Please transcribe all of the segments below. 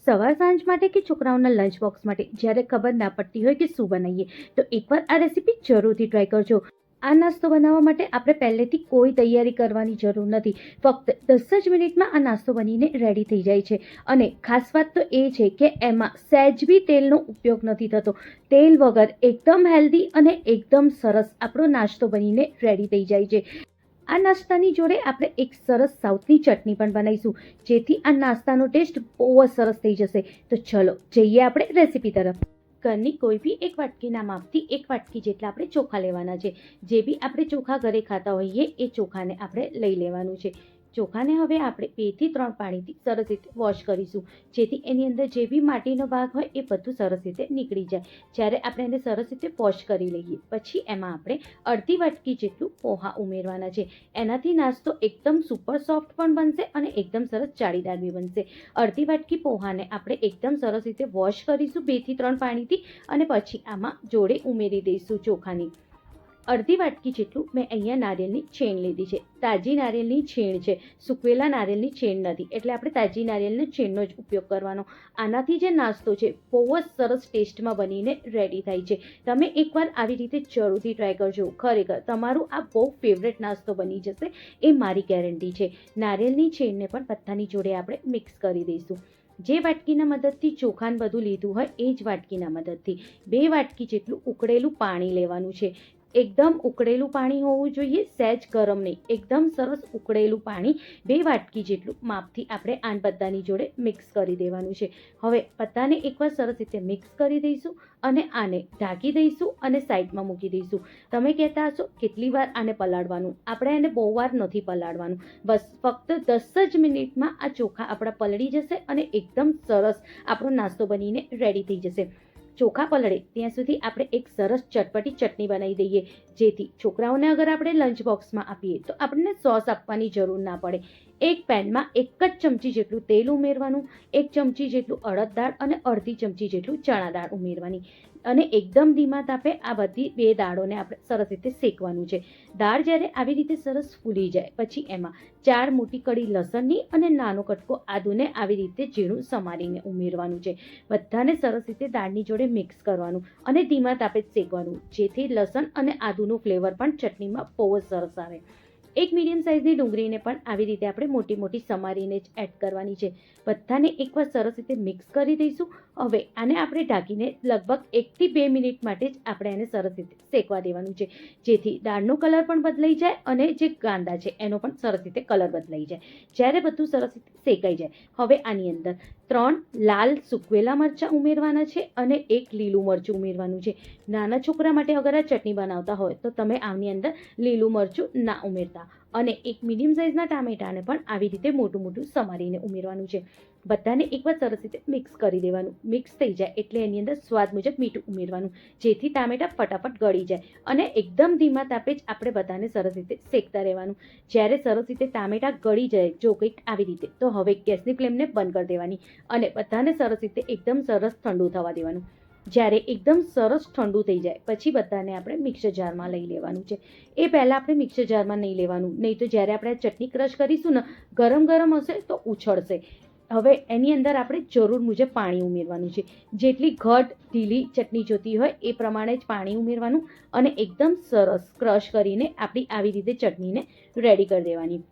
સવાર સાંજ માટે કે છોકરાઓના લંચ બોક્સ માટે જ્યારે ખબર ના પડતી હોય કે શું બનાવીએ તો એકવાર આ રેસીપી જરૂરથી ટ્રાય કરજો. આ નાસ્તો બનાવવા માટે આપણે પહેલેથી કોઈ તૈયારી કરવાની જરૂર નથી. ફક્ત 10 જ મિનિટમાં આ નાસ્તો બનીને રેડી થઈ જાય છે. અને ખાસ વાત તો એ છે કે એમાં સહેજ બી તેલનો ઉપયોગ નથી થતો. તેલ વગર એકદમ હેલ્ધી અને એકદમ સરસ આપણો નાસ્તો બનીને રેડી થઈ જાય છે. આ નાસ્તાની જોડે આપણે એક સરસ સાઉથની ચટણી પણ બનાવીશું, જેથી આ નાસ્તાનો ટેસ્ટ બહુ જ સરસ થઈ જશે. તો ચલો જઈએ આપણે રેસીપી તરફ. ઘરની કોઈ બી એક વાટકીના માપથી 1 વાટકી જેટલા આપણે ચોખા લેવાના છે. જે બી આપણે ચોખા ઘરે ખાતા હોઈએ એ ચોખાને આપણે લઈ લેવાનું છે. ચોખાને હવે આપણે 2 થી 3 પાણીથી સરસ રીતે વોશ કરીશું, જેથી એની અંદર જે બી માટીનો ભાગ હોય એ બધું સરસ રીતે નીકળી જાય. જ્યારે આપણે એને સરસ રીતે વોશ કરી લઈએ પછી એમાં આપણે અડધી વાટકી જેટલું પોહા ઉમેરવાના છે. એનાથી નાસ્તો એકદમ સુપર સોફ્ટ પણ બનશે અને એકદમ સરસ જાળીદાર બી બનશે. અડધી વાટકી પોહાને આપણે એકદમ સરસ રીતે વોશ કરીશું 2 થી 3 પાણીથી, અને પછી આમાં જોડે ઉમેરી દઈશું ચોખાની. અડધી વાટકી જેટલું મેં અહીંયા નારિયેળની છીણ લીધી છે. તાજી નારિયેળની છીણ છે, સૂકવેલા નારિયેળની છીણ નથી, એટલે આપણે તાજી નારિયેળની છીણનો જ ઉપયોગ કરવાનો. આનાથી જે નાસ્તો છે બહુ જ સરસ ટેસ્ટમાં બનીને રેડી થાય છે. તમે એકવાર આવી રીતે જરૂરથી ટ્રાય કરજો. ખરેખર તમારું આ બહુ ફેવરેટ નાસ્તો બની જશે, એ મારી ગેરંટી છે. નારિયેળની છીણને પણ બધાની જોડે આપણે મિક્સ કરી દઈશું. જે વાટકીના મદદથી ચોખાને બધું લીધું હોય એ જ વાટકીના મદદથી 2 વાટકી જેટલું ઉકળેલું પાણી લેવાનું છે. એકદમ ઉકળેલું પાણી હોવું જોઈએ, સહેજ ગરમ નહીં. એકદમ સરસ ઉકળેલું પાણી 2 વાટકી જેટલું માપથી આપણે આ બધાની જોડે મિક્સ કરી દેવાનું છે. હવે બધાને એકવાર સરસ રીતે મિક્સ કરી દઈશું અને આને ઢાંકી દઈશું અને સાઈડમાં મૂકી દઈશું. તમે કહેતા હશો કેટલી વાર આને પલાળવાનું? આપણે એને બહુ વાર નથી પલાળવાનું. બસ ફક્ત 10 જ મિનિટમાં આ ચોખા આપણા પલળી જશે અને એકદમ સરસ આપણો નાસ્તો બનીને રેડી થઈ જશે. ચોખા પલળે ત્યાં સુધી આપણે એક સરસ ચટપટી ચટણી બનાવી દઈએ, જેથી છોકરાઓને અગર આપણે લંચ બોક્સમાં આપીએ તો આપણને સોસ આપવાની જરૂર ના પડે. એક પેનમાં 1 જ ચમચી જેટલું તેલ ઉમેરવાનું, 1 ચમચી જેટલું અડદ દાળ અને અડધી ચમચી જેટલું ચણા દાળ ઉમેરવાની, અને એકદમ ધીમા તાપે આ બધી 2 દાળોને આપણે સરસ રીતે શેકવાનું છે. દાળ જ્યારે આવી રીતે સરસ ફૂલી જાય પછી એમાં 4 મોટી કળી લસણની અને નાનો કટકો આદુને આવી રીતે ઝીણું સમારીને ઉમેરવાનું છે. બધાને સરસ રીતે દાળની જોડે મિક્સ કરવાનું અને ધીમા તાપે જ શેકવાનું, જેથી લસણ અને આદુનું ફ્લેવર પણ ચટણીમાં બહુ જ સરસ આવે. એક મીડિયમ સાઇઝની ડુંગળીને પણ આવી રીતે આપણે મોટી મોટી સમારીને જ એડ કરવાની છે. બધાને એકવાર સરસ રીતે મિક્સ કરી દઈશું. હવે આને આપણે ઢાંકીને લગભગ 1 થી 2 મિનિટ માટે જ આપણે એને સરસ રીતે શેકવા દેવાનું છે, જેથી દાળનો કલર પણ બદલાઈ જાય અને જે કાંદા છે એનો પણ સરસ રીતે કલર બદલાઈ જાય. જ્યારે બધું સરસ રીતે શેકાઈ જાય હવે આની અંદર 3 લાલ સૂકવેલા મરચાં ઉમેરવાના છે અને 1 લીલું મરચું ઉમેરવાનું છે. નાના છોકરા માટે અગર આ ચટણી બનાવતા હોય તો તમે આની અંદર લીલું મરચું ના ઉમેરતા. અને 1 મીડિયમ સાઇઝના ટામેટાને પણ આવી રીતે મોટું મોટું સમારીને ઉમેરવાનું છે. બધાને એકવાર સરસ રીતે મિક્સ કરી દેવાનું. મિક્સ થઈ જાય એટલે એની અંદર સ્વાદ મુજબ મીઠું ઉમેરવાનું, જેથી ટામેટા ફટાફટ ગળી જાય. અને એકદમ ધીમા તાપે જ આપણે બધાને સરસ રીતે શેકતા રહેવાનું. જ્યારે સરસ રીતે ટામેટા ગળી જાય જો કંઈક આવી રીતે, તો હવે ગેસની ફ્લેમને બંધ કરી દેવાની અને બધાને સરસ રીતે એકદમ સરસ ઠંડુ થવા દેવાનું. જ્યારે એકદમ સરસ ઠંડુ થઈ જાય પછી બધાને આપણે મિક્સર જારમાં લઈ લેવાનું છે. એ પહેલાં આપણે મિક્સર જારમાં નહીં લેવાનું, નહીં તો જ્યારે આપણે ચટણી ક્રશ કરીશું ને ગરમ ગરમ હશે તો ઉછળશે. હવે એની અંદર આપણે જરૂર મુજબ પાણી ઉમેરવાનું છે. જેટલી ઘટ ઢીલી ચટણી જોતી હોય એ પ્રમાણે જ પાણી ઉમેરવાનું અને એકદમ સરસ ક્રશ કરીને આપણી આવી રીતે ચટણીને રેડી કરી દેવાની.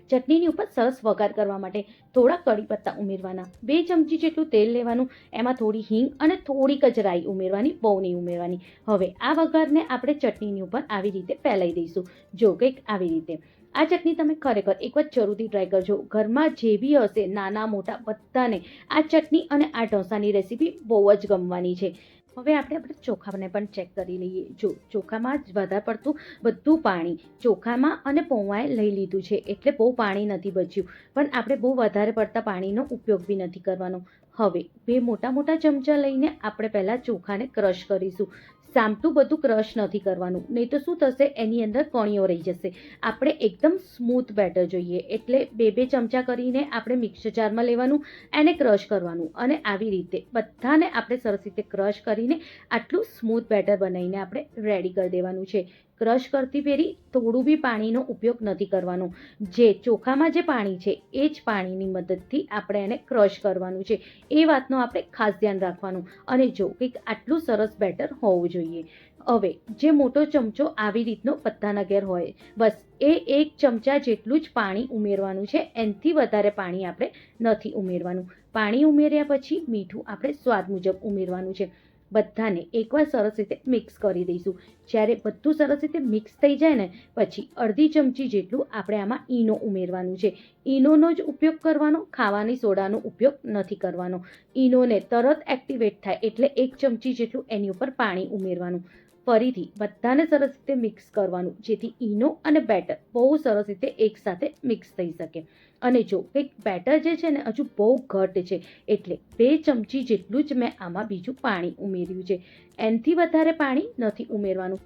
ચટણીની ઉપર સરસ વઘાર કરવા માટે થોડા કડી પત્તા ઉમેરવાના, 2 ચમચી જેટલું તેલ લેવાનું, એમાં થોડી હિંગ અને થોડીક જ રાઈ ઉમેરવાની, બહુ નહીં ઉમેરવાની. હવે આ વઘારને આપણે ચટણીની ઉપર આવી રીતે ફેલાઈ દઈશું. જો કંઈક આવી રીતે. આ ચટણી તમે ખરેખર એકવાર જરૂરથી ટ્રાય કરજો. ઘરમાં જે બી હશે નાના મોટા બધાને આ ચટણી અને આ ઢોસાની રેસીપી બહુ જ ગમવાની છે. હવે આપણે ચોખાને પણ ચેક કરી લઈએ. જો ચોખામાં જ વધારે પડતું બધું પાણી ચોખામાં અને પૌવાએ લઈ લીધું છે, એટલે બહુ પાણી નથી બચ્યું, પણ આપણે બહુ વધારે પડતા પાણીનો ઉપયોગ બી નથી કરવાનો. હવે 2 મોટા મોટા ચમચા લઈને આપણે પહેલાં ચોખાને ક્રશ કરીશું. સામટું બધું ક્રશ નથી કરવાનું, નહીં તો શું થશે એની અંદર કણીઓ રહી જશે. આપણે એકદમ સ્મૂથ બેટર જોઈએ, એટલે 2 ચમચા કરીને આપણે મિક્સર જારમાં લેવાનું, એને ક્રશ કરવાનું અને આવી રીતે બધાને આપણે સરસ રીતે ક્રશ કરીને આટલું સ્મૂથ બેટર બનાવીને આપણે રેડી કરી દેવાનું છે. ક્રશ કરતી ફેરી થોડું બી પાણીનો ઉપયોગ નથી કરવાનો. જે ચોખામાં જે પાણી છે એ જ પાણીની મદદથી આપણે એને ક્રશ કરવાનું છે. એ વાતનું આપણે ખાસ ધ્યાન રાખવાનું. અને જો કંઈક આટલું સરસ બેટર હોવું જોઈએ. હવે જે મોટો ચમચો આવી રીતનો બધાના ઘેર હોય, બસ એ 1 ચમચા જેટલું જ પાણી ઉમેરવાનું છે. એનાથી વધારે પાણી આપણે નથી ઉમેરવાનું. પાણી ઉમેર્યા પછી મીઠું આપણે સ્વાદ મુજબ ઉમેરવાનું છે. બધાને એકવાર સરસ રીતે મિક્સ કરી દઈશું. જ્યારે બધું સરસ રીતે મિક્સ થઈ જાય ને પછી અડધી ચમચી જેટલું આપણે આમાં ઈનો ઉમેરવાનું છે. ઈનોનો જ ઉપયોગ કરવાનો, ખાવાની સોડાનો ઉપયોગ નથી કરવાનો. ઈનોને તરત એક્ટિવેટ થાય એટલે 1 ચમચી જેટલું એની ઉપર પાણી ઉમેરવાનું. ફરીથી બધાને સરસ રીતે મિક્સ કરવાનું, જેથી ઈનો અને બેટર બહુ સરસ રીતે એકસાથે મિક્સ થઈ શકે. અને જો કંઈક બેટર જે છે ને હજુ બહુ ઘટ છે, એટલે 2 ચમચી જેટલું જ મેં આમાં બીજું પાણી ઉમેર્યું છે. એનાથી વધારે પાણી નથી ઉમેરવાનું.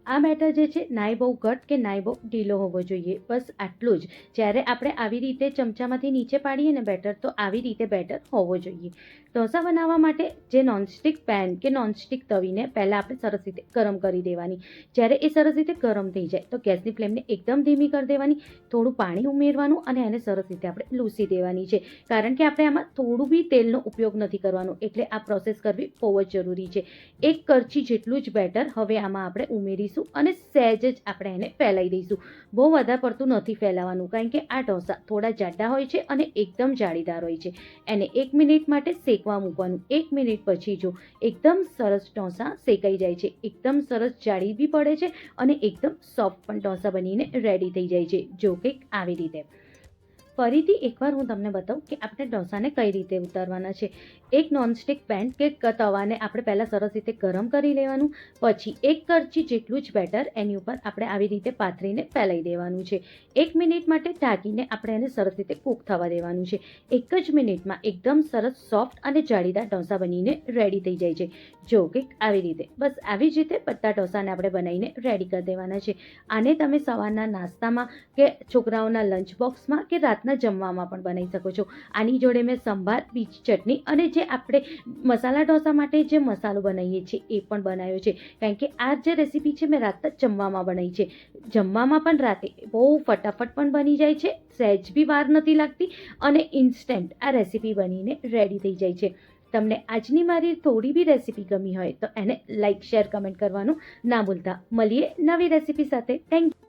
આ બેટર જે છે નાય બહુ ઘટ કે નાય બહુ ઢીલો હોવો જોઈએ. બસ આટલું જ. જ્યારે આપણે આવી રીતે ચમચામાંથી નીચે પાડીએ ને બેટર, તો આવી રીતે બેટર હોવો જોઈએ. ઢોસા બનાવવા માટે જે નોનસ્ટિક પેન કે નોનસ્ટિક તવીને પહેલાં આપણે સરસ રીતે ગરમ કરી દેવાની. જ્યારે એ સરસ રીતે ગરમ થઈ જાય તો ગેસની ફ્લેમને એકદમ ધીમી કરી દેવાની. થોડું પાણી ઉમેરવાનું અને એને સરસ રીતે આપણે લૂસી દેવાની છે. કારણ કે આપણે આમાં થોડું બી તેલનો ઉપયોગ નથી કરવાનો, એટલે આ પ્રોસેસ કરવી બહુ જ જરૂરી છે. 1 કરછી જેટલું જ બેટર હવે આમાં આપણે ઉમેરીશું અને સહેજ જ આપણે એને ફેલાઈ દઈશું. બહુ વધારે પડતું નથી ફેલાવાનું, કારણ કે આ ઢોસા થોડા જાડા હોય છે અને એકદમ જાળીદાર હોય છે. એને 1 મિનિટ માટે શેકવા મૂકવાનું. 1 મિનિટ પછી જો એકદમ સરસ ઢોસા શેકાઈ જાય છે, એકદમ સરસ જાળી બી પડે છે અને એકદમ સોફ્ટ પણ ઢોસા બનીને રેડી થઈ જાય છે. જો કંઈક આવી રીતે. ફરીથી એકવાર હું તમને બતાવું કે આપણે ઢોસાને કઈ રીતે ઉતારવાના છે. એક નોનસ્ટિક પેન કે તવાને આપણે પહેલાં સરસ રીતે ગરમ કરી લેવાનું. પછી 1 કરછી જેટલું જ બેટર એની ઉપર આપણે આવી રીતે પાથરીને ફેલાઈ દેવાનું છે. 1 મિનિટ માટે ઢાંકીને આપણે એને સરસ રીતે કૂક થવા દેવાનું છે. 1 જ મિનિટમાં એકદમ સરસ સોફ્ટ અને જાળીદાર ઢોસા બનીને રેડી થઈ જાય છે. જો કંઈક આવી રીતે. બસ આવી જ રીતે બધા ઢોસાને આપણે બનાવીને રેડી કરી દેવાના છે. આને તમે સવારના નાસ્તામાં કે છોકરાઓના લંચ બોક્સમાં કે રાતના જમવામાં પણ બનાવી શકો છો. આની જોડે મેં સંભાર, બીજી ચટણી અને જે આપણે મસાલા ઢોસા માટે જે મસાલો બનાવીએ છીએ એ પણ બનાવ્યો છે. કારણ કે આ જે રેસીપી છે મેં રાતના જમવામાં બનાવી છે. જમવામાં પણ રાતે બહુ ફટાફટ પણ બની જાય છે, સહેજ બી વાર નથી લાગતી અને ઇન્સ્ટન્ટ આ રેસીપી બનીને રેડી થઈ જાય છે. તમને આજની મારી થોડી બી રેસીપી ગમી હોય તો એને લાઇક, શેર, કમેન્ટ કરવાનું ના ભૂલતા. મળીએ નવી રેસીપી સાથે. Thank you.